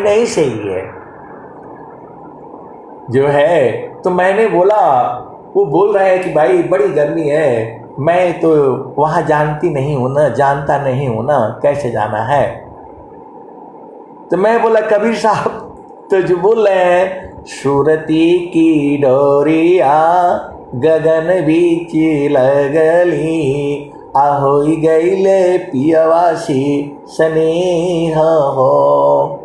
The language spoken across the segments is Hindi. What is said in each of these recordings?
नहीं सही है जो है। तो मैंने बोला, वो बोल रहे हैं कि भाई बड़ी गर्मी है, मैं तो वहाँ जानती नहीं हूँ ना, जानता नहीं हूँ ना, कैसे जाना है। तो मैं बोला कबीर साहब तो जो बोल रहे हैं, सुरती की डोरिया गगन बीच लगली, आहोई गईले पियवासी स्नेह हो,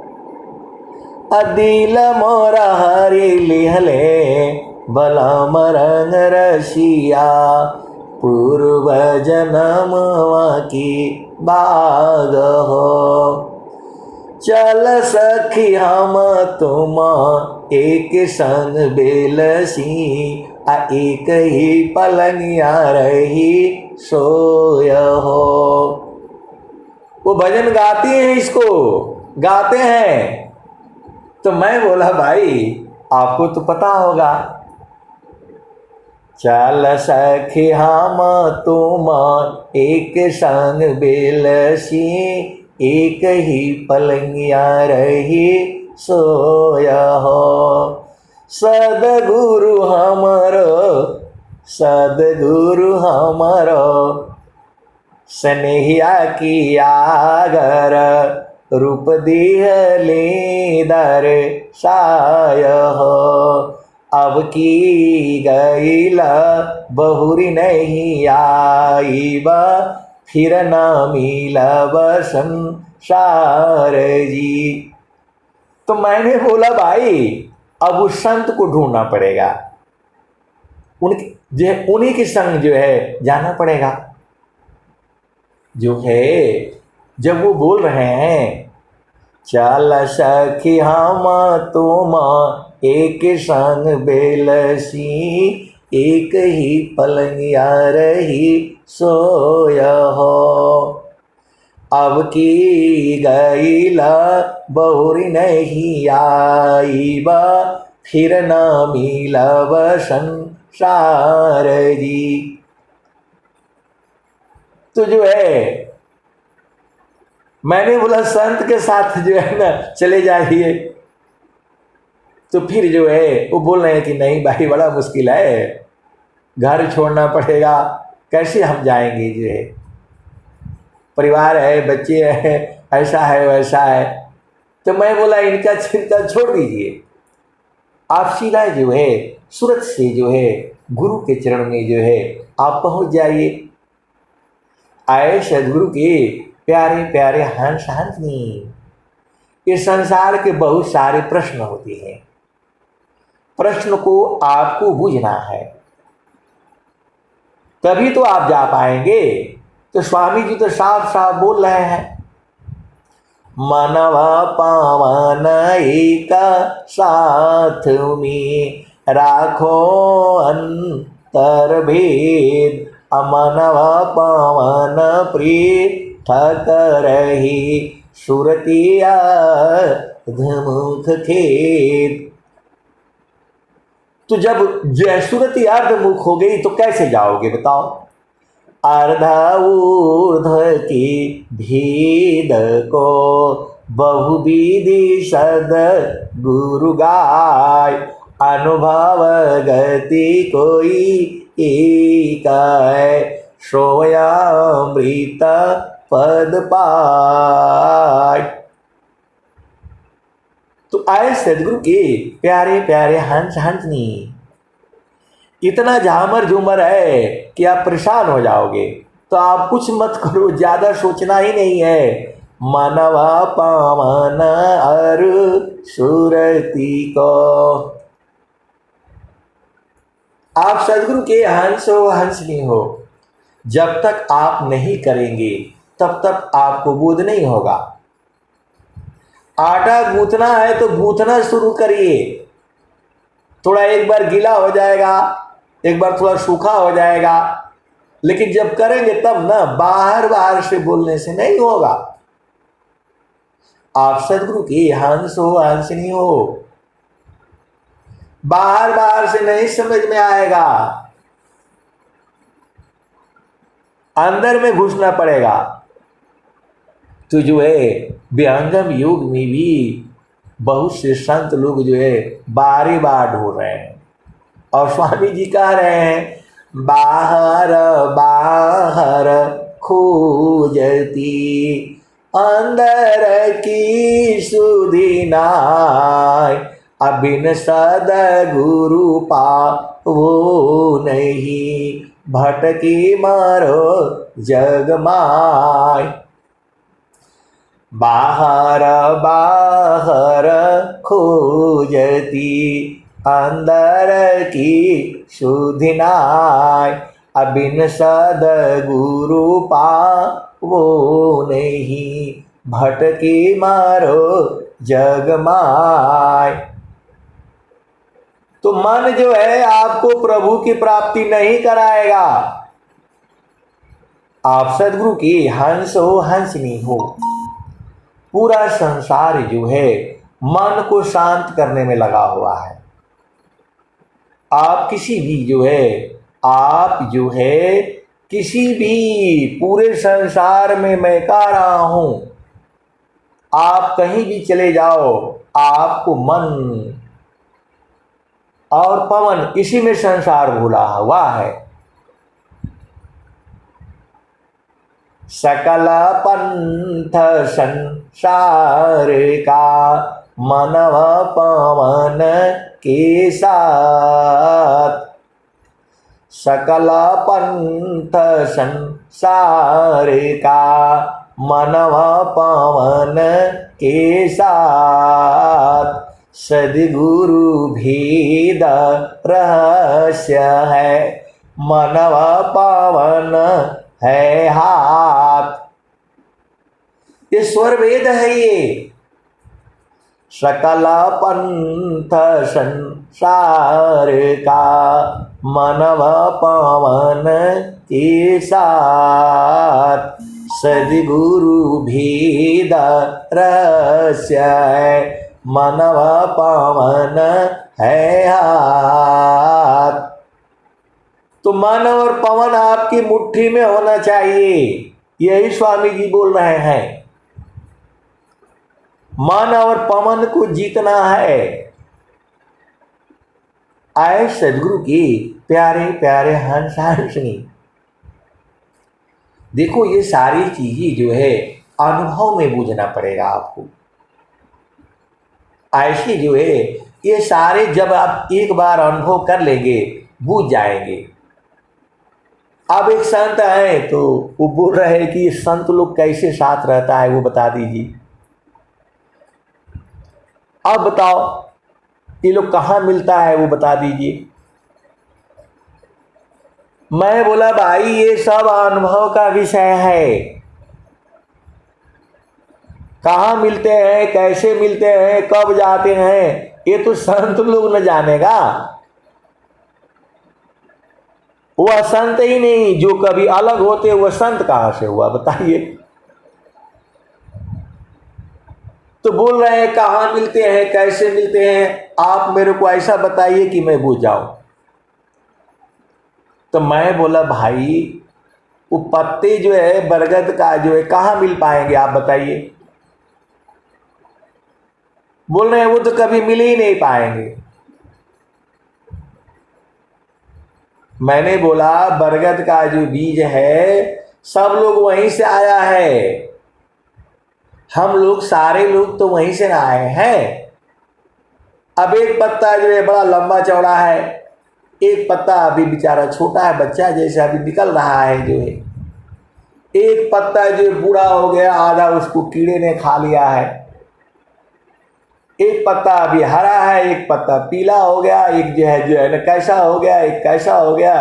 अदिल मोरा हरी लिहले बलम रंग रसिया, पूर्व जन्मवा की बाग हो। चल सखी हम तुम एक संग बेलसी, आ एक ही पलंगिया रही सोय हो। वो भजन गाती हैं, इसको गाते हैं। तो मैं बोला भाई आपको तो पता होगा। चल सखी हम तुम एक संग बेलसी, एक ही पलंगिया रही सोय हो। सदगुरु हमरो, सदगुरु हमरो स्नेहिया की आगर, रूप दिहले दर साय हो। अब की गईला बहुरी नहीं आईबा, फिर न मिलब संसार जी। तो मैंने बोला भाई अब उस संत को ढूंढना पड़ेगा, उन्हीं के संग जो है जाना पड़ेगा जो है। जब वो बोल रहे हैं चल सखी हम तुम एक संग बेलसी, एक ही पलंगिया रही सोय हो। अब की गईला बहुरी नहीं आईबा, फिर न मिलब संसार जी। तो जो है मैंने बोला संत के साथ जो है ना चले जाइए। तो फिर जो है वो बोल रहे हैं कि नहीं भाई बड़ा मुश्किल है, घर छोड़ना पड़ेगा, कैसे हम जाएंगे, जो है परिवार है, बच्चे हैं, ऐसा है वैसा है। तो मैं बोला इनका चिंता छोड़ दीजिए, आप सीधा जो है सूरत से जो है गुरु के चरण में जो है आप पहुंच जाइए। आए सदगुरु के प्यारे प्यारे हंस हंसनी। इस संसार के बहुत सारे प्रश्न होते हैं, प्रश्न को आपको बुझना है, तभी तो आप जा पाएंगे। तो स्वामी जी तो साफ साफ बोल रहे हैं, मनवा पावन एक साथ में राखो अंतर भेद, अमनवा पावन पृथक रही सुरतिया धमुख खेद। तो जब सुरति अर्धमुख हो गई तो कैसे जाओगे बताओ। अर्धा ऊर्ध की भेद को बहुविधि सद गुरु गाय, अनुभव गति कोई एक है, सोयामृत पद पाय। तो आए सदगुरु के प्यारे प्यारे हंस हंसनी। इतना झामर झूमर है कि आप परेशान हो जाओगे। तो आप कुछ मत करो, ज्यादा सोचना ही नहीं है। मनवा पावन अर सुरति को, आप सदगुरु के हंस हो हंसनी हो। जब तक आप नहीं करेंगे तब तक आपको बोध नहीं होगा। आटा गूंथना है तो गूंथना शुरू करिए। थोड़ा एक बार गीला हो जाएगा, एक बार थोड़ा सूखा हो जाएगा, लेकिन जब करेंगे तब ना बाहर बाहर से बोलने से नहीं होगा। आप सदगुरु की हंस हो हंसनी हो, बाहर बाहर से नहीं समझ में आएगा, अंदर में घुसना पड़ेगा। तो जो है विहंगम युग में भी बहुत से संत लोग जो है बारी बार ढूंढ रहे हैं, और स्वामी जी कह रहे हैं बाहर बाहर खोजती अंदर की सुधि नाय, अबिन सद्गुरु पावो नहीं, भटकी मारो जग माय। बाहर बाहर खोजती अंदर की सुधि नाय, अबिन सद्गुरु पावो नहीं, भटकी मारो जग माय। तो मन जो है आपको प्रभु की प्राप्ति नहीं कराएगा। आप सदगुरु की हंस हो, हंसनी हो। पूरा संसार जो है मन को शांत करने में लगा हुआ है। आप किसी भी जो है किसी भी पूरे संसार में मैं कह रहा हूं, आप कहीं भी चले जाओ, आपको मन और पवन इसी में संसार भूला हुआ है। सकल पंथ संसार का मनव पवन के साथ, सकल पंथ संसार का मनव पवन के साथ, सद्गुरु भेद रहस्य है, मनव पवन है हाथ। ये स्वर वेद है ये। सकल पंथ संसार का मनव पवन के साथ, सद्गुरु भेद रहस्य है, मनव पवन है हाथ। तो मन और पवन आपकी मुट्ठी में होना चाहिए, यही स्वामी जी बोल रहे हैं। मन और पवन को जीतना है। आए सदगुरु की प्यारे प्यारे हंस हंसनी। देखो ये सारी चीजें जो है अनुभव में बूझना पड़ेगा आपको। ऐसे जो है ये सारे जब आप एक बार अनुभव कर लेंगे बूझ जाएंगे। अब एक संत है तो वो बोल रहे हैं कि संत लोग कैसे साथ रहता है वो बता दीजिए। अब बताओ ये लोग कहाँ मिलता है वो बता दीजिए। मैं बोला भाई ये सब अनुभव का विषय है। कहाँ मिलते हैं, कैसे मिलते हैं, कब जाते हैं, ये तो संत लोग न जानेगा। वह संत ही नहीं, जो कभी अलग होते वह संत कहां से हुआ बताइए। तो बोल रहे हैं कहाँ मिलते हैं, कैसे मिलते हैं, आप मेरे को ऐसा बताइए कि मैं बूझ जाऊं। तो मैं बोला भाई वो पत्ते जो है बरगद का जो है कहाँ मिल पाएंगे आप बताइए। बोल रहे हैं वो तो कभी मिल ही नहीं पाएंगे। मैंने बोला बरगद का जो बीज है सब लोग वहीं से आया है, हम लोग सारे लोग तो वहीं से आए हैं। अब एक पत्ता जो है बड़ा लंबा चौड़ा है, एक पत्ता अभी बेचारा छोटा है, बच्चा जैसा अभी निकल रहा है जो है। एक पत्ता जो बूढ़ा हो गया, आधा उसको कीड़े ने खा लिया है। एक पत्ता अभी हरा है, एक पत्ता पीला हो गया, एक जो है ना कैसा हो गया, एक कैसा हो गया,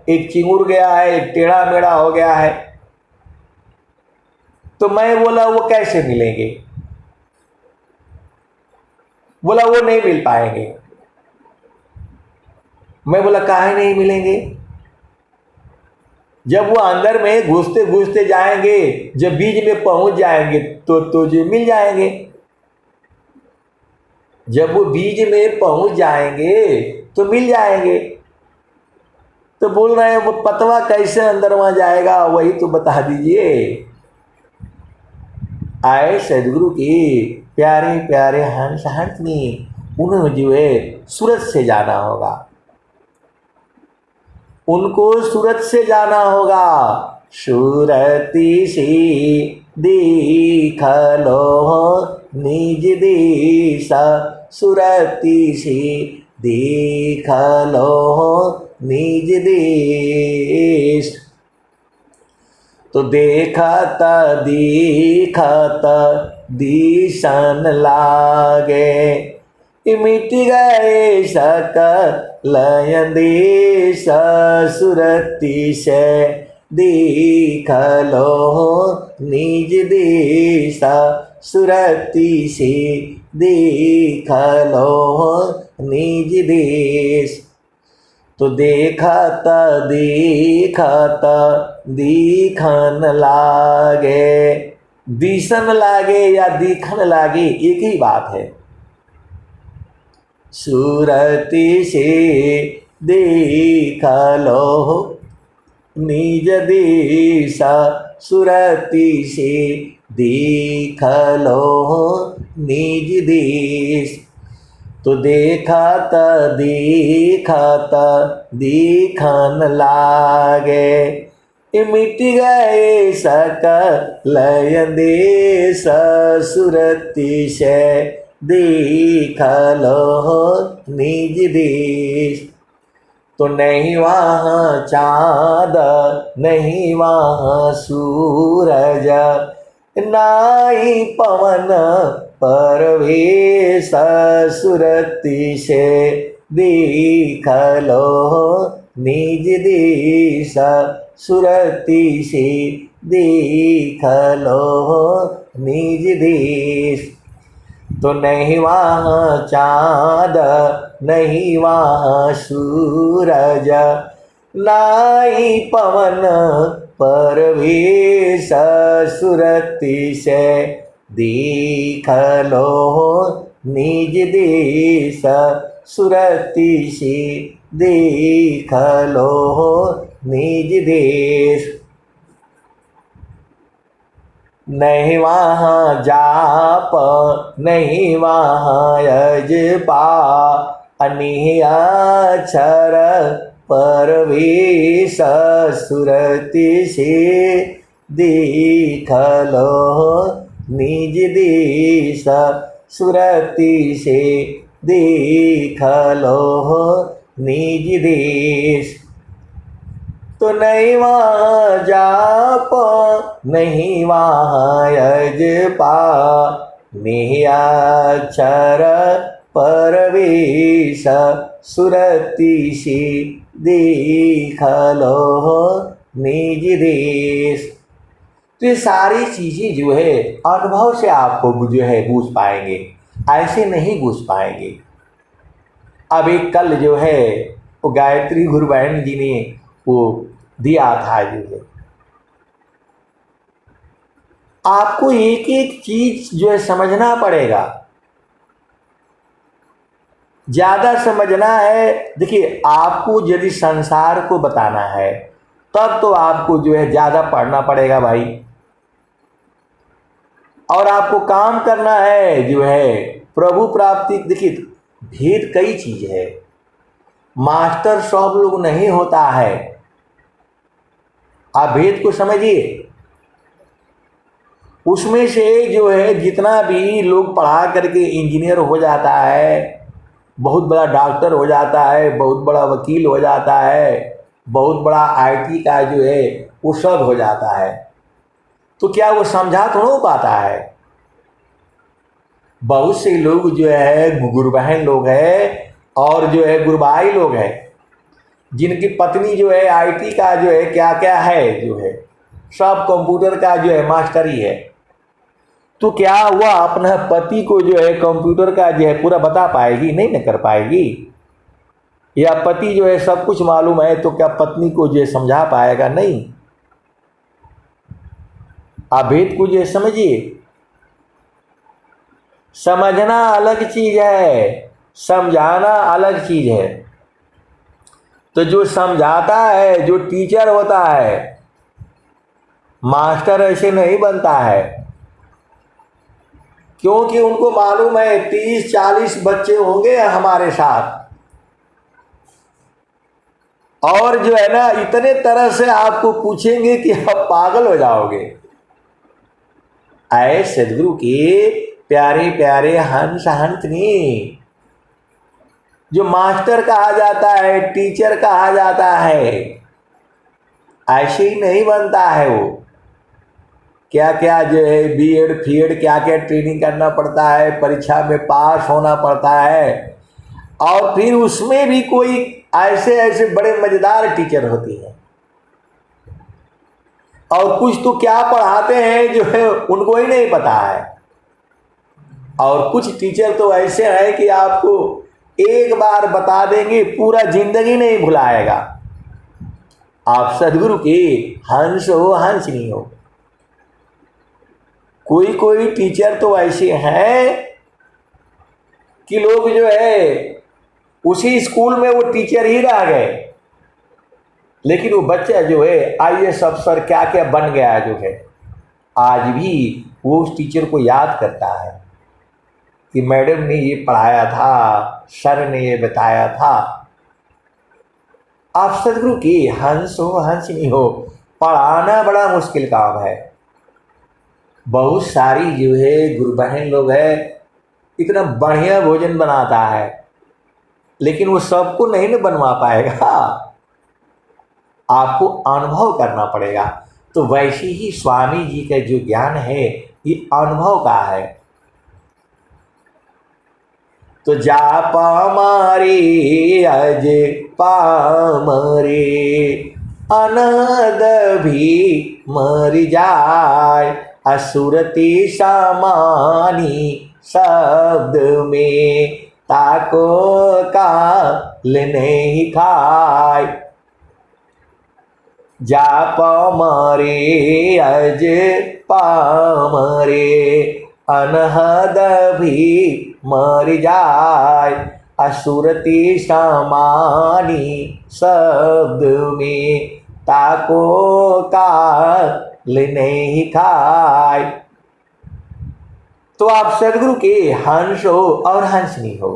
एक चिंगुर गया है, एक टेढ़ा मेढ़ा हो गया है। तो मैं बोला वो कैसे मिलेंगे। बोला वो नहीं मिल पाएंगे। मैं बोला काहे नहीं मिलेंगे। जब वो अंदर में घुसते घुसते जाएंगे, जब बीज में पहुंच जाएंगे तो जो मिल जाएंगे। जब वो बीज में पहुंच जाएंगे तो मिल जाएंगे। तो बोल रहे हैं वो पतवा कैसे अंदर वहां जाएगा, वही तो बता दीजिए। आए सदगुरु के प्यारे प्यारे हंस हंसनी, उन्हें जो है सूरत से जाना होगा, उनको सूरत से जाना होगा। सूरती सी दीख लो निज दिशा, सूरती सी दीख लो निज देश। तो देखत दिखत दिशन लागे, मिट गए सकल देश, सुरति से दीख लो निज देश, सुरति से दीख लो निज देश। तो देखत देखत दिखन लागे, दिशन लागे या दिखन लागे एक ही बात है। सूरति से देख लो निज देश, सूरति से देख लो निज देश। तो देखत देखत दिखन लागे, मिट गए सकल देश, सुरति से देख लो निज देश। तो नहीं वहाँ चाँद नहीं वहाँ सूरज, नाई पवन परवेश, सुरति से देख लो निज देश, सुरति से देख लो निज देश। तो नहीं वहाँ चाँद नहीं वहाँ सूरज, नाई पवन परवेश, सुरति से देख लो निज देश, सुरति से देख लो निज देश। नहीं वहाँ जाप नहीं वहाँ यजपा, अनियाक्षर परवेश, सुरति से देख लो निज देश, सुरति से देख लो निज देश। तो नहीं वहाँ जाप नहीं वहाँ यजपा, नियाक्षर परवेश, सुरति से देख लो निज देश। तो ये सारी चीज़ें जो है अनुभव से आपको जो है बूझ पाएंगे, ऐसे नहीं बूझ पाएंगे। अब एक कल जो है वो गायत्री गुरु बहन जी ने वो दिया था, जो है आपको एक एक चीज जो है समझना पड़ेगा, ज्यादा समझना है। देखिए आपको यदि संसार को बताना है तब तो आपको जो है ज्यादा पढ़ना पड़ेगा भाई, और आपको काम करना है जो है प्रभु प्राप्ति। देखिए भेद कई चीज है, मास्टर सब लोग नहीं होता है, आप भेद को समझिए। उसमें से जो है जितना भी लोग पढ़ा करके इंजीनियर हो जाता है, बहुत बड़ा डॉक्टर हो जाता है, बहुत बड़ा वकील हो जाता है, बहुत बड़ा आईटी का जो है वो सब हो जाता है, तो क्या वो समझा थोड़ा पाता है। बहुत से लोग जो है गुरुबहन लोग है और जो है गुरुभाई लोग हैं, जिनकी पत्नी जो है आईटी का जो है क्या क्या है जो है सब कंप्यूटर का जो है मास्टर ही है, तो क्या वह अपना पति को जो है कंप्यूटर का जो है पूरा बता पाएगी? नहीं न कर पाएगी। या पति जो है सब कुछ मालूम है तो क्या पत्नी को जो है समझा पाएगा? नहीं। आप भेद को जो है समझिए। समझना अलग चीज है, समझाना अलग चीज है। तो जो समझाता है, जो टीचर होता है, मास्टर ऐसे नहीं बनता है। क्योंकि उनको मालूम है 30-40 बच्चे होंगे हमारे साथ, और जो है ना इतने तरह से आपको पूछेंगे कि आप पागल हो जाओगे। आए सदगुरु के प्यारे प्यारे हंस हंसनी, जो मास्टर कहा जाता है, टीचर कहा जाता है, ऐसे ही नहीं बनता है वो। क्या क्या जो है बीएड फीएड क्या क्या ट्रेनिंग करना पड़ता है, परीक्षा में पास होना पड़ता है, और फिर उसमें भी कोई ऐसे ऐसे बड़े मजेदार टीचर होती हैं, और कुछ तो क्या पढ़ाते हैं जो है उनको ही नहीं पता है। और कुछ टीचर तो ऐसे हैं कि आपको एक बार बता देंगे, पूरा जिंदगी नहीं भुलाएगा। आप सदगुरु के हंस हो, हंस नहीं हो। कोई कोई टीचर तो ऐसे हैं कि लोग जो है उसी स्कूल में वो टीचर ही रह गए, लेकिन वो बच्चा जो है आईएएस अफसर क्या क्या बन गया जो है, आज भी वो उस टीचर को याद करता है कि मैडम ने ये पढ़ाया था, सर ने ये बताया था। आप सदगुरु की हंस हो, हंस नहीं हो। पढ़ाना बड़ा मुश्किल काम है। बहुत सारी जो है गुरु बहन लोग है, इतना बढ़िया भोजन बनाता है, लेकिन वो सबको नहीं ना बनवा पाएगा, आपको अनुभव करना पड़ेगा। तो वैसे ही स्वामी जी का जो ज्ञान है ये अनुभव का है। तो जाप मारे अज पामरे, अनहद भी मर जाय, असुरति समानी शब्द में, ताको काल नहीं खाय। जाप मरे अज पामरे, अनहद भी मर जाय, असुरति समानी शब्द में, ताको काल नहीं खाय। तो आप सदगुरु के हंस हो और हंसनी हो।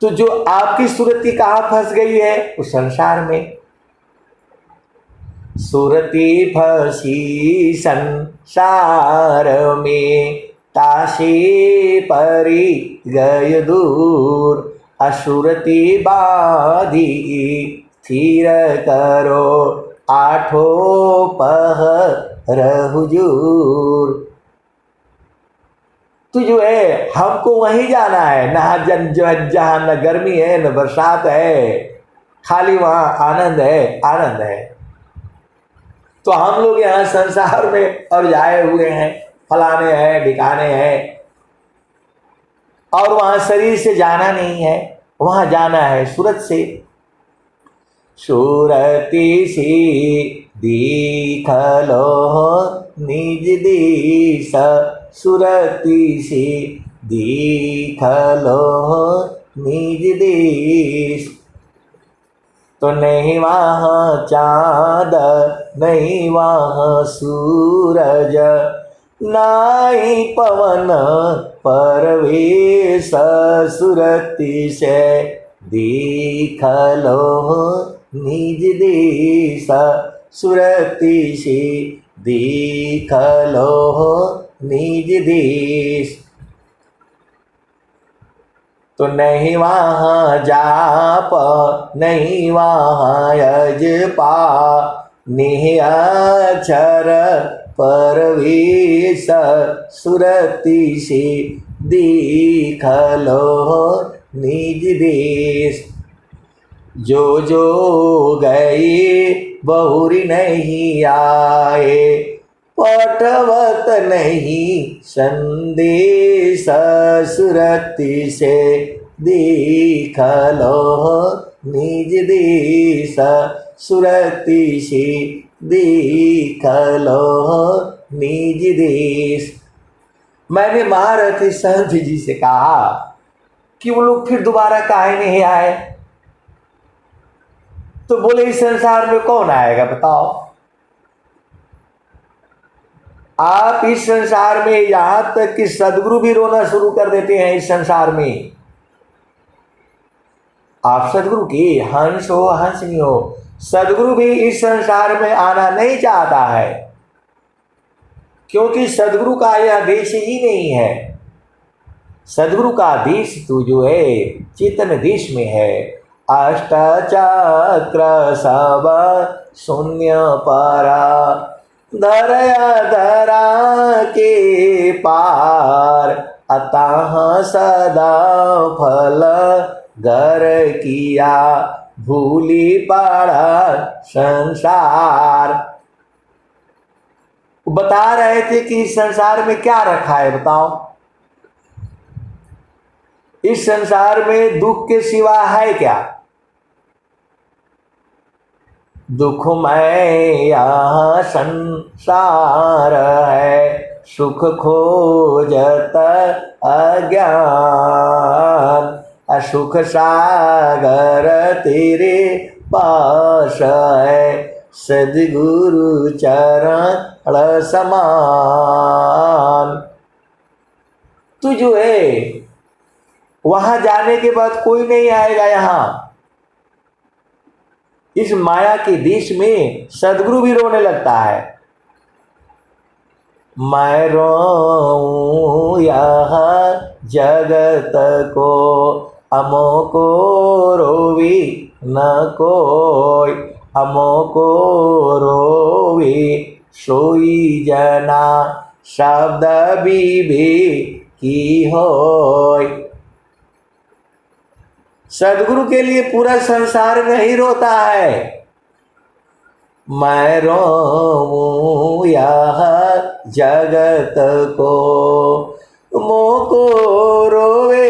तो जो आपकी सुरति कहाँ फंस गई है, उस संसार में। सुरति फंसी संसार में, ताशी परी गय दूर, असुरति बाधी स्थिर करो, आठो पहर हुजूर। तो जो है हमको वहीं जाना है, न जहाँ न गर्मी है न बरसात है, खाली वहाँ आनंद है, आनंद है। तो हम लोग यहाँ संसार में और जाए हुए हैं, फलाने हैं ठिकाने हैं, और वहाँ शरीर से जाना नहीं है, वहाँ जाना है सूरत से। सूरती सी दीखलो निज दीस, सुरती सी दीखलो निज देश। तो नहीं वहाँ चाँद नहीं वहाँ सूरज, नाई पवन परवेश, सुरति से दीख लो निज देश, सुरति से दीख लो निज देश। तो नहीं वहाँ जाप नहीं वहाँ यजपा, निहचर परवेश, सुरति से दीख लो निज देश। जो जो गए बहुरी नहीं आए, पटवत नहीं संदेश, सुरति से दीख लो निज देश, सुरति से दीख लो निज देश। मैंने महारथी संत जी से कहा कि वो लोग फिर दोबारा काहे नहीं आए? तो बोले इस संसार में कौन आएगा बताओ? आप इस संसार में यहां तक कि सदगुरु भी रोना शुरू कर देते हैं इस संसार में। आप सदगुरु के हंस हो हंसनी हो, सदगुरु भी इस संसार में आना नहीं चाहता है, क्योंकि सदगुरु का यह देश ही नहीं है। सदगुरु का देश तो जो है चेतन देश में है। अष्टचक्र सब शून्य परा, धरया धरा के पार, अतः सदा फल घर किया, भूली पड़ा संसार। बता रहे थे कि इस संसार में क्या रखा है, बताओ। इस संसार में दुख के सिवा है क्या? दुखमय यह संसार है, सुख खोजत अज्ञान, असुख सागर तेरे पास है, सद्गुरु चरण समान। तू जो है वहां जाने के बाद कोई नहीं आएगा। यहां इस माया के देश में सदगुरु भी रोने लगता है। मैं रोऊं यह जगत को, अमो को रोवी न कोई, अमो को रोवी सोई जना, शब्द भी की होय। सदगुरु के लिए पूरा संसार नहीं रोता है। मैं रोऊं यह जगत को, मोको रोवे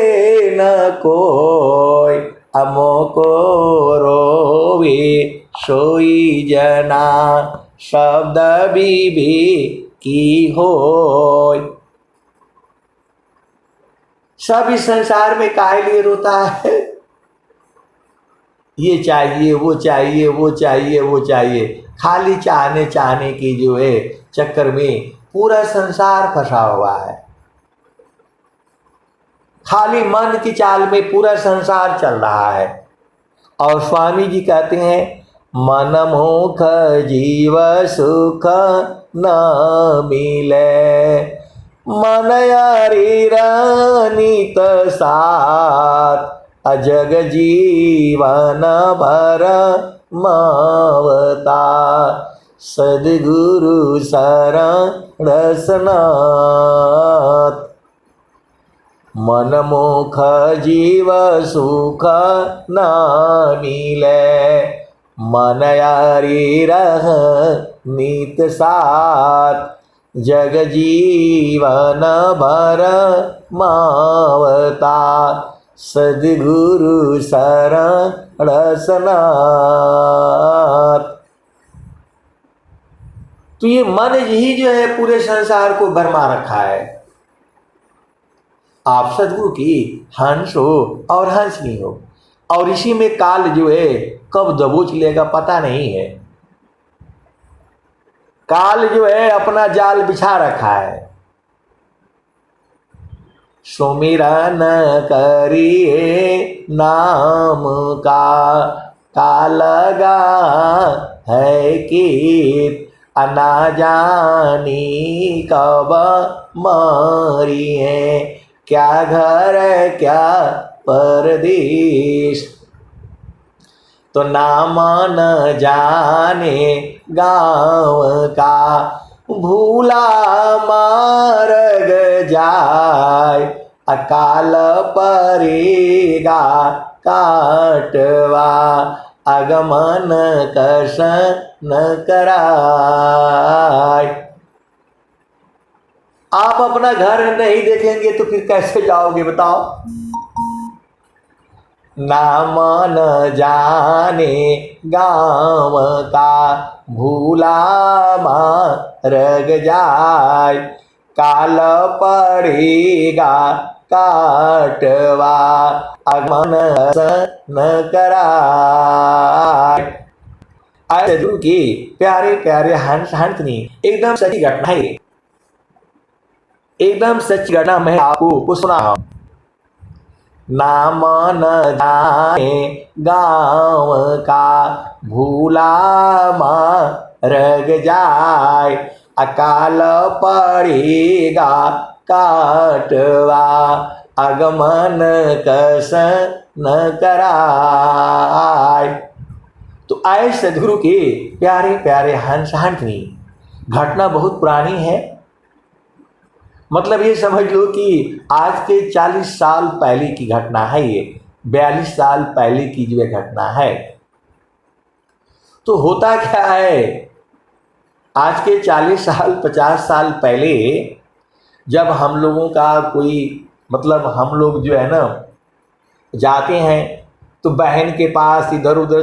न कोई, अमोको रोवे सोई जना, शब्द भी की होय। सब इस संसार में काहे लिए रोता है? ये चाहिए, वो चाहिए, वो चाहिए, वो चाहिए, खाली चाहने की जो है चक्कर में पूरा संसार फंसा हुआ है। खाली मन की चाल में पूरा संसार चल रहा है। और स्वामी जी कहते हैं, मनमोख जीव सुख न मिले, मन यारी नित साथ, अजग जीवन भर मावता, सद्गुरु शरण रसनाथ। मनमोख जीव सुख न मिले, मन यारी रह नित साथ, जग जीवन भर मावता, सद्गुरु शरण रसनाथ। तो ये मन ही जो है पूरे संसार को भरमा रखा है। आप सद्गुरु की हंस हो और हंसनी हो, और इसी में काल जो है कब दबोच लेगा पता नहीं है। काल जो है अपना जाल बिछा रखा है। सुमिरन करिए नाम का, कालगा है कीट, अना जानी कब मारी है, क्या घर क्या परदेश। तो नाम न जाने गाँव का, भूला मार्ग जाय, अकाल परेगा काटवा, आगमन कस न कराय। आप अपना घर नहीं देखेंगे तो फिर कैसे जाओगे, बताओ। नाम न जाने गाँव का, भूला मार्ग जाय, काल पड़ेगा काटवा, आगमन न कराय। सद्गुरु की प्यारे प्यारे हंसनी एकदम सही घटना है। एकदम सच घटना मैं आपको सुना। नाम न जाने गाँव का भूला मर जाए, अकाल पड़ेगा काटवा आगमन कस न कराए। तो आए सदगुरु के प्यारे प्यारे हंस हंसनी। घटना बहुत पुरानी है, मतलब ये समझ लो कि आज के 40 साल पहले की घटना है, ये 42 साल पहले की जो घटना है। तो होता क्या है, आज के 40 साल 50 साल पहले जब हम लोगों का कोई मतलब हम लोग जो है ना जाते हैं तो बहन के पास इधर उधर,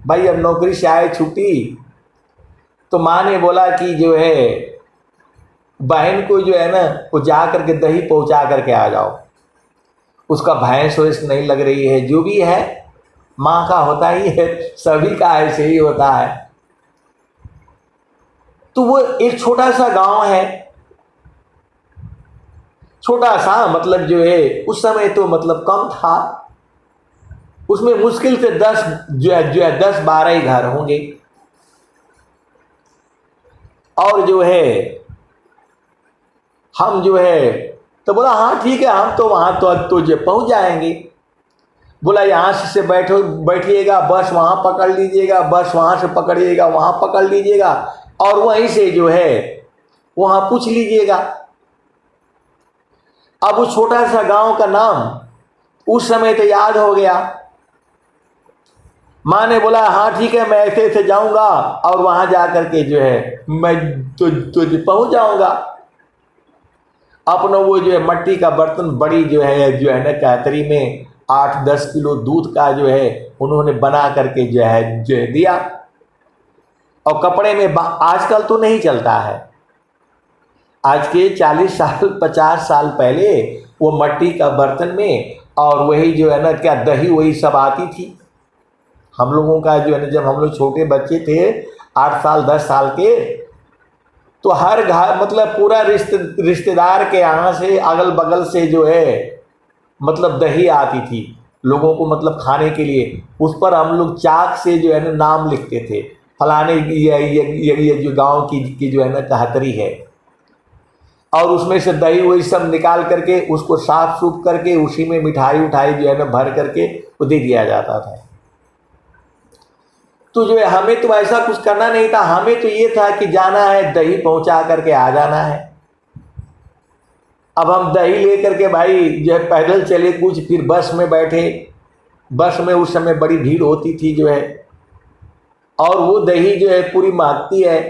भाई अब नौकरी से आए छुट्टी, तो माँ ने बोला कि जो है बहन को जो है ना वो जा करके दही पहुंचा करके आ जाओ, उसका भैंस वैंस नहीं लग रही है, जो भी है माँ का होता ही है, सभी का ऐसे ही होता है। तो वो एक छोटा सा गांव है, छोटा सा मतलब जो है उस समय तो मतलब कम था, उसमें मुश्किल से 10 जो है 10-12 ही घर होंगे। और जो है हम जो है तो बोला हाँ ठीक है, हम तो वहाँ तो जो पहुँच जाएंगे। बोला यहाँ से बैठिएगा, बस वहाँ पकड़ लीजिएगा, बस वहाँ से पकड़िएगा, वहाँ पकड़ लीजिएगा, और वहीं से जो है वहाँ पूछ लीजिएगा। अब उस छोटा सा गांव का नाम उस समय तो याद हो गया। माँ ने बोला हाँ ठीक है, मैं ऐसे ऐसे जाऊँगा और वहाँ जा कर के जो है मैं तो पहुँच जाऊँगा। अपना वो जो है मट्टी का बर्तन बड़ी जो है ना कहतरी में 8-10 किलो दूध का जो है उन्होंने बना करके जो है दिया। और कपड़े में आजकल तो नहीं चलता है, आज के 40 साल 50 साल पहले वो मट्टी का बर्तन में और वही जो है ना क्या दही वही सब आती थी। हम लोगों का जो है ना जब हम लोग छोटे बच्चे थे 8 साल 10 साल के, तो हर घर मतलब पूरा रिश्तेदार के यहाँ से अगल बगल से जो है मतलब दही आती थी लोगों को मतलब खाने के लिए। उस पर हम लोग चाक से जो है ना नाम लिखते थे, फलाने ये जो गांव की जो है ना कहतरी है, और उसमें से दही वही सब निकाल करके उसको साफ सूफ करके उसी में मिठाई उठाई जो है ना भर करके वो दे दिया जाता था। तो जो है हमें तो ऐसा कुछ करना नहीं था, हमें तो ये था कि जाना है दही पहुंचा करके आ जाना है। अब हम दही ले करके भाई जो है पैदल चले कुछ, फिर बस में बैठे, बस में उस समय बड़ी भीड़ होती थी जो है, और वो दही जो है पूरी महकती है,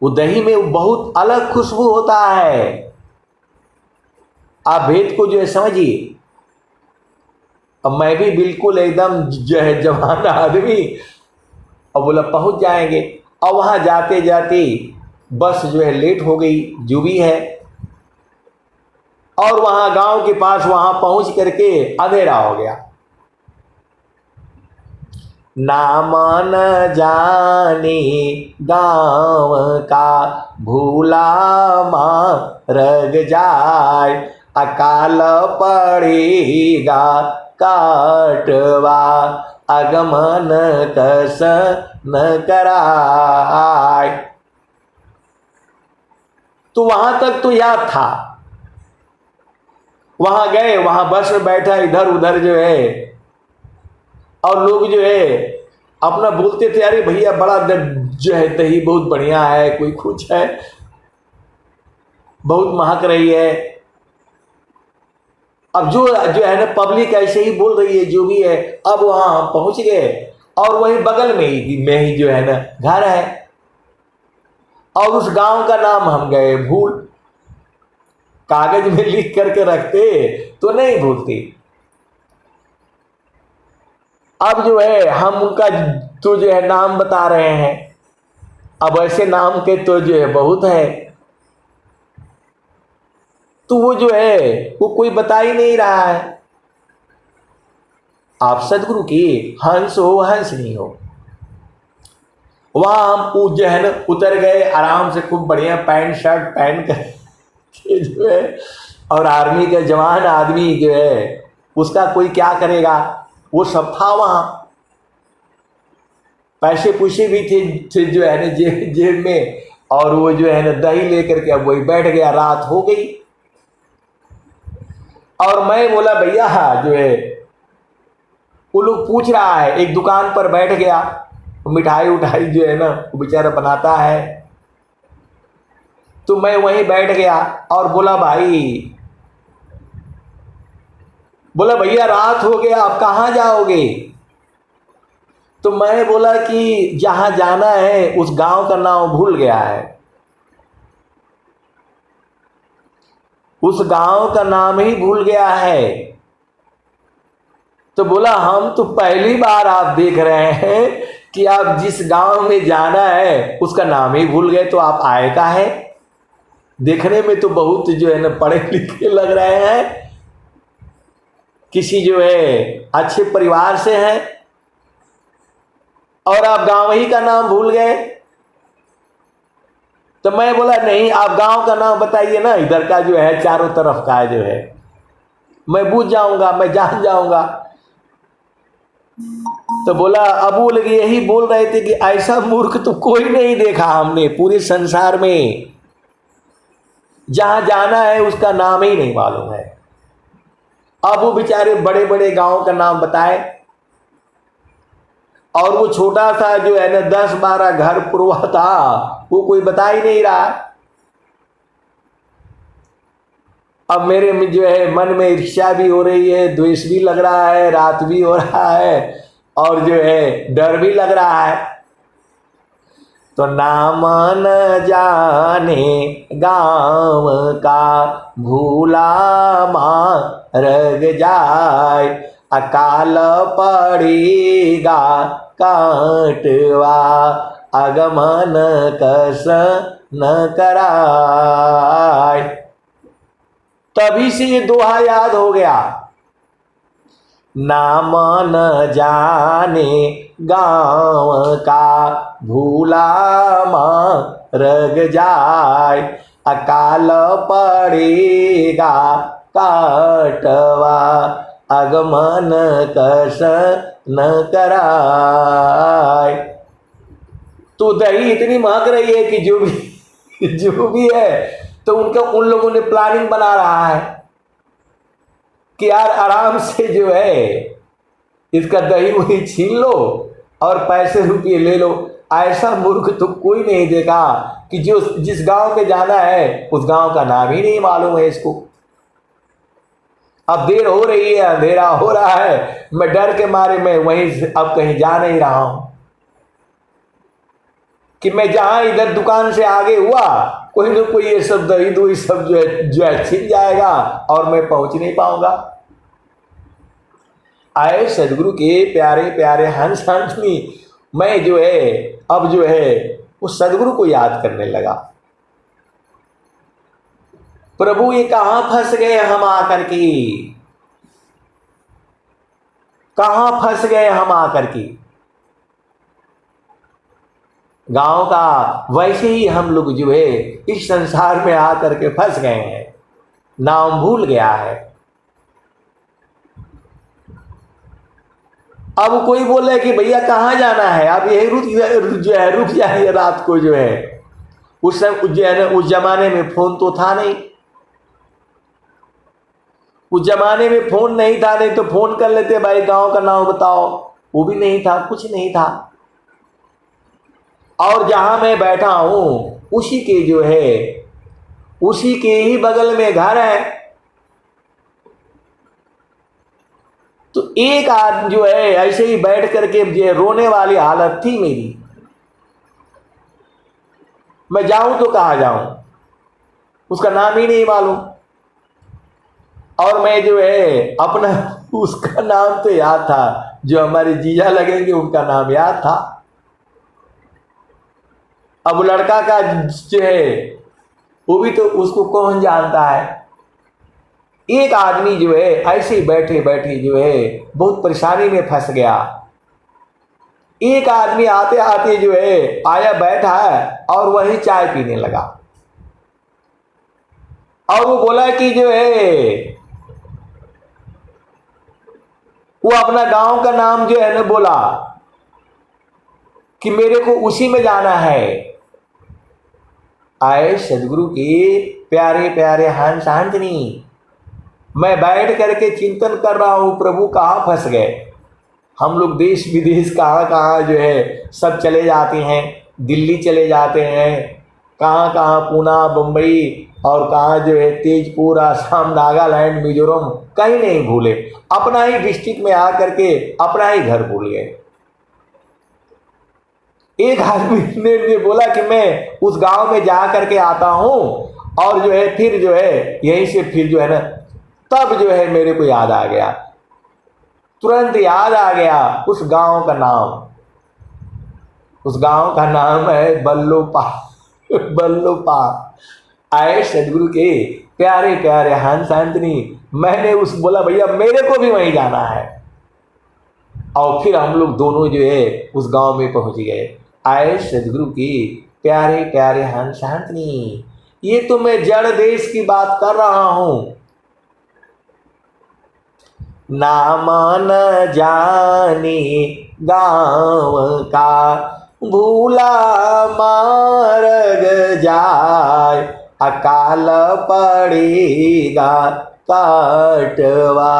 वो दही में बहुत अलग खुशबू होता है। आप भेद को जो है समझिए। अब मैं भी बिल्कुल एकदम जो है जवान आदमी, और बोला पहुंच जाएंगे, और वहां जाते जाते बस जो है लेट हो गई, जो भी है, और वहां गांव के पास वहां पहुंच करके अंधेरा हो गया। नाम न जाने गाँव का भूला मर जाए, अकाल पड़ेगा काटवा आगमन कस न कराए। तो वहां तक तो याद था, वहां गए, वहां बस में बैठा, इधर उधर जो है, और लोग जो है अपना बोलते थे अरे भैया बड़ा जो है दही बहुत बढ़िया है, कोई कुछ है, बहुत महक रही है। अब जो है ना पब्लिक ऐसे ही बोल रही है जो भी है। अब वहां हम पहुंच गए और वही बगल में ही जो है ना घर है, और उस गांव का नाम हम गए भूल, कागज में लिख करके रखते तो नहीं भूलते। अब जो है हम उनका तो जो है नाम बता रहे हैं, अब ऐसे नाम के तो जो है बहुत है, तो वो जो है वो कोई बता ही नहीं रहा है। आप सदगुरु की हंस हो हंस नहीं हो, वहाँ हम जो है ना उतर गए आराम से, खूब बढ़िया पैंट शर्ट पहन कर जो है, और आर्मी का जवान आदमी जो है उसका कोई क्या करेगा, वो सब था वहाँ। पैसे पूसे भी थे जो है ना जेब में, और वो जो है ना दही लेकर के अब वही बैठ गया, रात हो गई। और मैं बोला भैया जो है, वो लोग पूछ रहा है, एक दुकान पर बैठ गया, मिठाई उठाई जो है ना वो बेचारा बनाता है, तो मैं वहीं बैठ गया और बोला भैया रात हो गया, आप कहाँ जाओगे? तो मैं बोला कि जहां जाना है उस गांव का नाम भूल गया है, उस गांव का नाम ही भूल गया है। तो बोला हम तो पहली बार आप देख रहे हैं कि आप जिस गांव में जाना है उसका नाम ही भूल गए, तो आप आए का है? देखने में तो बहुत जो है ना पढ़े लिखे लग रहे हैं, किसी जो है अच्छे परिवार से हैं, और आप गांव ही का नाम भूल गए। तो मैं बोला नहीं, आप गांव का नाम बताइए ना, इधर का जो है चारों तरफ का जो है, मैं बूझ जाऊंगा, मैं जान जाऊंगा। तो बोला अबू लगे यही बोल रहे थे कि ऐसा मूर्ख तो कोई नहीं देखा हमने पूरे संसार में, जहां जाना है उसका नाम ही नहीं मालूम है। अब वो बेचारे बड़े बड़े गांव का नाम बताए, और वो छोटा सा जो है ना 10-12 घर पुरवा था, वो कोई बता ही नहीं रहा। अब मेरे में जो है मन में ईर्ष्या भी हो रही है, द्वेष भी लग रहा है, रात भी हो रहा है, और जो है डर भी लग रहा है। तो नाम न जाने गाँव का भूला मार्ग जाए, अकाल पड़ेगा काटवा आगमन कस न कराए। तभी से ये दोहा याद हो गया, नाम न जाने गाँव का भूला मार्ग जाए, अकाल पड़ेगा काटवा आगमन कस न कराए। तो दही इतनी महक रही है कि जो भी है, तो उन लोगों ने प्लानिंग बना रहा है कि यार आराम से जो है इसका दही वही छीन लो और पैसे रुपये ले लो। ऐसा मूर्ख तो कोई नहीं देखा कि जो जिस गांव में जाना है उस गांव का नाम ही नहीं मालूम है इसको। अब देर हो रही है, अंधेरा हो रहा है, मैं डर के मारे मैं वहीं से अब कहीं जा नहीं रहा हूं कि मैं जहां इधर दुकान से आगे हुआ कोई ना कोई ये सब दही दही सब जो है छिन जाएगा और मैं पहुंच नहीं पाऊंगा। आए सदगुरु के प्यारे प्यारे हंस हंसनी, मैं जो है अब जो है उस सदगुरु को याद करने लगा। प्रभु ये कहां फंस गए हम आकर के, कहां फंस गए हम आकर के। गांव का वैसे ही हम लोग जो है इस संसार में आकर के फंस गए हैं, नाम भूल गया है। अब कोई बोले कि भैया कहाँ जाना है, आप यही रुक जाइए रात को जो है। उस समय उस जमाने में फोन तो था नहीं, उस जमाने में फोन नहीं था, नहीं तो फोन कर लेते भाई गांव का नाम बताओ, वो भी नहीं था, कुछ नहीं था। और जहां मैं बैठा हूं उसी के जो है उसी के ही बगल में घर है। तो एक आदमी जो है ऐसे ही बैठ करके जो रोने वाली हालत थी मेरी, मैं जाऊं तो कहां जाऊं, उसका नाम ही नहीं मालूम। और मैं जो है अपना उसका नाम तो याद था, जो हमारे जीजा लगेंगे उनका नाम याद था। अब लड़का का जो है वो भी तो उसको कौन जानता है। एक आदमी जो है ऐसे ही बैठे बैठे जो है बहुत परेशानी में फंस गया। एक आदमी आते आते जो है आया, बैठा है और वही चाय पीने लगा। और वो बोला कि जो है वो अपना गांव का नाम जो है ना बोला कि मेरे को उसी में जाना है। आए सदगुरु के प्यारे प्यारे हंस हंसनी, मैं बैठ करके चिंतन कर रहा हूं प्रभु कहाँ फंस गए। हम लोग देश विदेश कहाँ कहाँ जो है सब चले जाते हैं, दिल्ली चले जाते हैं, कहाँ कहाँ पूना बम्बई और कहाँ जो है तेजपुर आसाम नागालैंड मिजोरम, कहीं नहीं भूले, अपना ही डिस्ट्रिक्ट में आ करके अपना ही घर भूल गए। एक आदमी ने बोला कि मैं उस गांव में जा करके आता हूं और जो है फिर जो है यहीं से फिर जो है ना, तब जो है मेरे को याद आ गया, तुरंत याद आ गया उस गांव का नाम। उस गांव का नाम है बल्लोपा। बल्लोपा। आए सदगुरु के प्यारे प्यारे हंस हंसनी, मैंने उस बोला भैया मेरे को भी वहीं जाना है। और फिर हम लोग दोनों जो है उस गांव में पहुंच गए। आए सदगुरु की प्यारे प्यारे हंस हंसनी, ये तो मैं जड़ देश की बात कर रहा हूं। नाम न जाने गाँव का, भूला मार्ग जाय, अकाल पड़ेगा काटवा,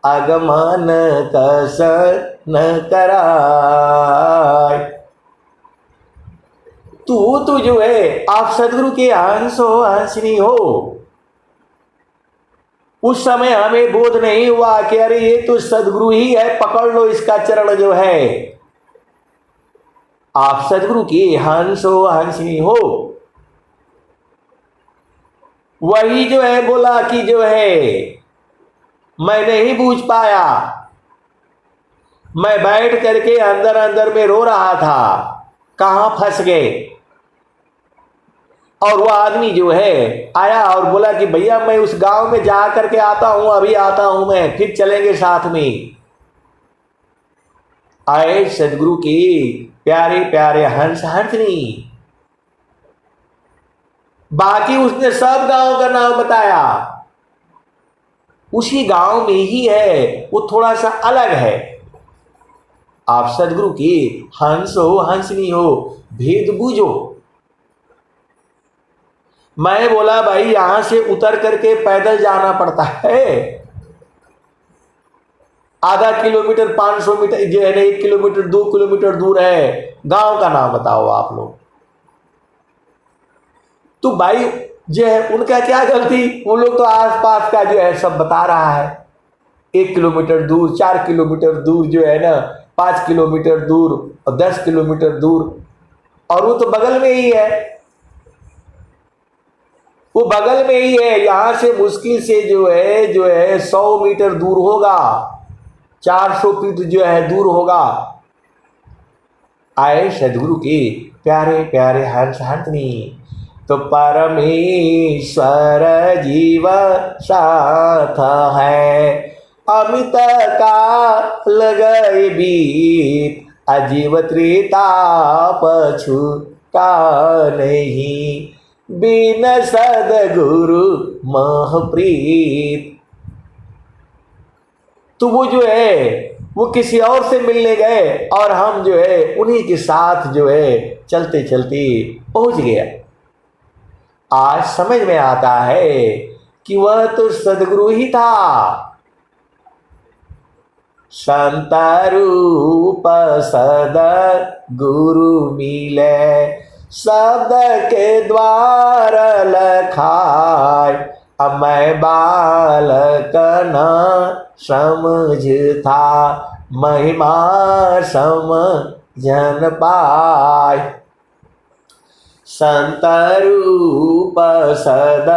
आगमन कस न कराय। तू जो है आप सदगुरु के अंश हो, हंसनी हो। उस समय हमें बोध नहीं हुआ कि अरे ये तो सदगुरु ही है, पकड़ लो इसका चरण जो है। आप सदगुरु की हंस हो, हंसनी हो। वही जो है बोला कि जो है मैं नहीं बूझ पाया, मैं बैठ करके अंदर अंदर में रो रहा था, कहां फंस गए। और वो आदमी जो है आया और बोला कि भैया मैं उस गांव में जा करके आता हूं, अभी आता हूं मैं, फिर चलेंगे साथ में। आए सदगुरु की प्यारे प्यारे हंस हंसनी। बाकी उसने सब गांव का नाम बताया, उसी गांव में ही है, वो थोड़ा सा अलग है। आप सदगुरु की हंस हो, हंसनी हो, भेद बूझो। मैं बोला भाई यहां से उतर करके पैदल जाना पड़ता है, आधा किलोमीटर 500 मीटर जो है 1 किलोमीटर 2 किलोमीटर दूर है। गांव का नाम बताओ आप लोग। तो भाई जो है उनका क्या गलती, वो लोग तो आसपास का जो है सब बता रहा है। 1 किलोमीटर दूर, 4 किलोमीटर दूर जो है ना, 5 किलोमीटर दूर और 10 किलोमीटर दूर, और वो तो बगल में ही है, वो बगल में ही है। यहां से मुश्किल से जो है 100 मीटर दूर होगा, 400 फीट जो है दूर होगा। आए सदगुरु के प्यारे प्यारे हंस हंसनी, तो परमेश्वर जीव साथ है, अमित काल गए बीत, अजीव त्रिताप छूटा नहीं, बिन सदगुरु महप्रीत। तो वो जो है वो किसी और से मिलने गए और हम जो है उन्हीं के साथ जो है चलते चलते पहुंच गया। आज समझ में आता है कि वह तो सदगुरु ही था। संत रूप सद गुरु मिले, शब्द के द्वार लखाय, अब मैं बालक न समझ था, महिमा समझन पाय। संत रूप सद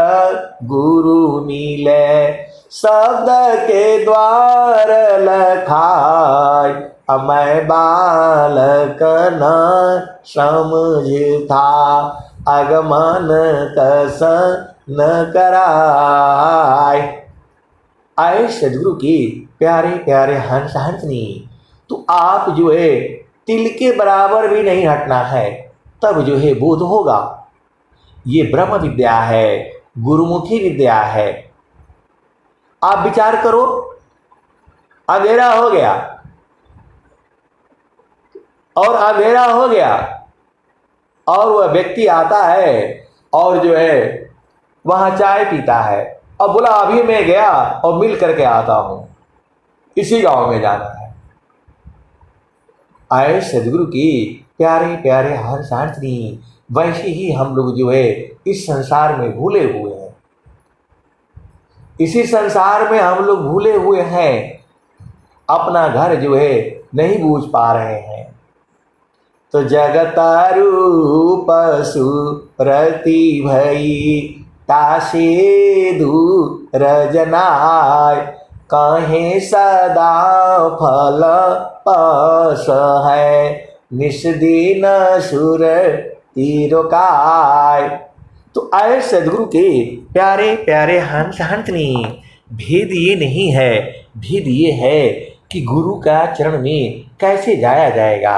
गुरु मिले, शब्द के द्वार लखाय, अब मैं बालक न समझ था, आगमन कस न कराय। आए सदगुरु की प्यारे प्यारे हंस हंसनी, तो आप जो है तिल के बराबर भी नहीं हटना है, तब जो है बोध होगा। ये ब्रह्म विद्या है, गुरुमुखी विद्या है। आप विचार करो, अंधेरा हो गया और अंधेरा हो गया और वह व्यक्ति आता है और जो है वहां चाय पीता है और बोला अभी मैं गया और मिल करके आता हूं, इसी गांव में जाना है। आए सदगुरु की प्यारे प्यारे हर साथी, वैसे ही हम लोग जो है इस संसार में भूले हुए हैं। इसी संसार में हम लोग भूले हुए हैं, अपना घर जो है नहीं बूझ पा रहे हैं। तो जगतारूप सुरति भई तासे दूर जनाय, कहे सदा फल पास है, निष्दिन सुर तिरोकाय। तो आए सदगुरु के प्यारे प्यारे हंस हंसनी, भेद ये नहीं है, भेद ये है कि गुरु का चरण में कैसे जाया जाएगा।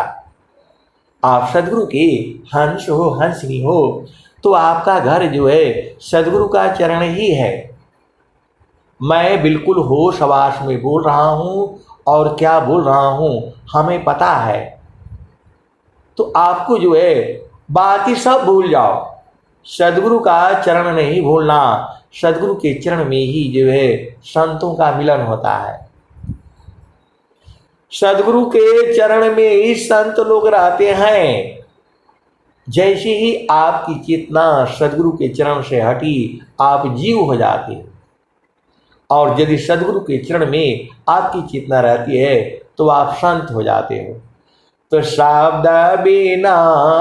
आप सदगुरु के हंस हो, हंसनी हो, तो आपका घर जो है सदगुरु का चरण ही है। मैं बिल्कुल होश हवास में बोल रहा हूँ और क्या बोल रहा हूँ हमें पता है। तो आपको जो है बाकी सब भूल जाओ, सदगुरु का चरण नहीं भूलना। सदगुरु के चरण में ही जो है संतों का मिलन होता है। सदगुरु के चरण में ही संत लोग रहते हैं। जैसे ही आपकी चेतना सदगुरु के चरण से हटी, आप जीव हो जाते हो। और यदि सदगुरु के चरण में आपकी चेतना रहती है तो आप संत हो जाते हो। तो शब्द बिना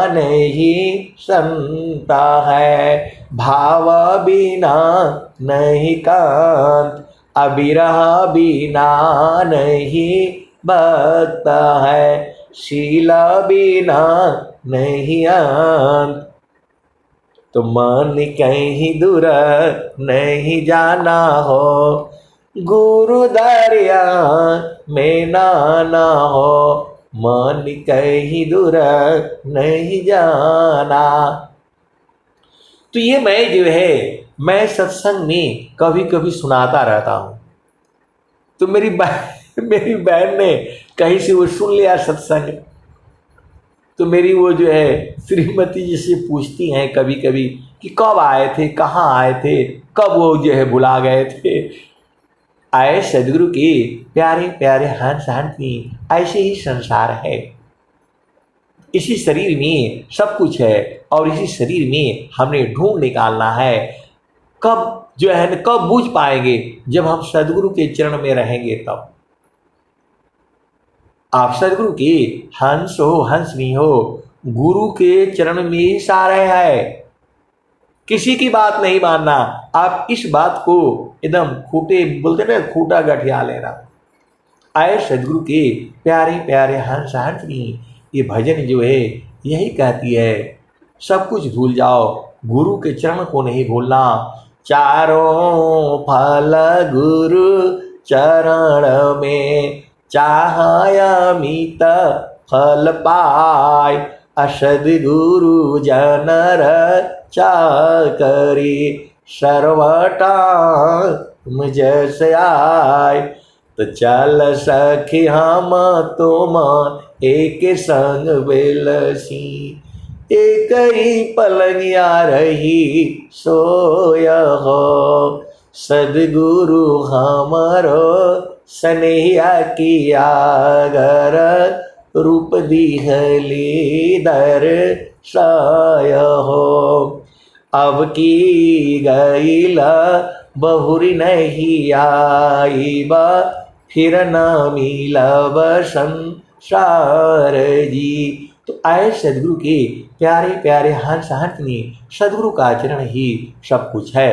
नहीं संता है, भाव बिना नहीं कांत, अविरह बिना नहीं भक्त है, शील बिना नहीं अंत। तो मन कहीं दूर नहीं जाना हो, गुरु दरिया में नाना हो, मन कहीं दूर नहीं जाना। तो ये मैं जो है मैं सत्संग में कभी कभी सुनाता रहता हूँ। तो मेरी बहन ने कहीं से वो सुन लिया सत्संग, तो मेरी वो जो है श्रीमती जी से पूछती हैं कभी कभी कि कब आए थे, कहाँ आए थे, कब वो जो है भुला गए थे। आए सदगुरु के प्यारे प्यारे हंस हंसनी, ऐसे ही संसार है। इसी शरीर में सब कुछ है और इसी शरीर में हमने ढूंढ निकालना है। कब जो है कब बूझ पाएंगे, जब हम सदगुरु के चरण में रहेंगे तब। आप सदगुरु के हंस हो, हंसनी हो, गुरु के चरण में ही सारे है। किसी की बात नहीं मानना। आप इस बात को एकदम खूटे बोलते ना, खूटा गठिया लेना। आए सदगुरु के प्यारे प्यारे हंस हंसनी, ये भजन जो है यही कहती है, सब कुछ भूल जाओ, गुरु के चरण को नहीं भूलना। चारों फल गुरु चरण में, चाहयमित फल पाय, असद्गुरु जनर चाकरी, सर्वटा मुझ से आय। तो चल सखी हम तुम एक संग बेलसी, एक ही पलंगिया रही सोय हो, सद्गुरु हमारो स्नेहा किया गर, रूप दिहली दर साय हो। अब की गईला बहुरी नहीं आईबा, फिर न मिलब संसार जी। तो आए सदगुरु के प्यारे प्यारे हंस हंसनी, सदगुरु का चरण ही सब कुछ है।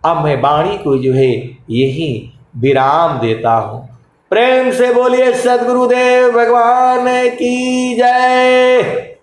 अब मैं वाणी को जो है यही विराम देता हूँ। प्रेम से बोलिए सदगुरुदेव भगवान की जय।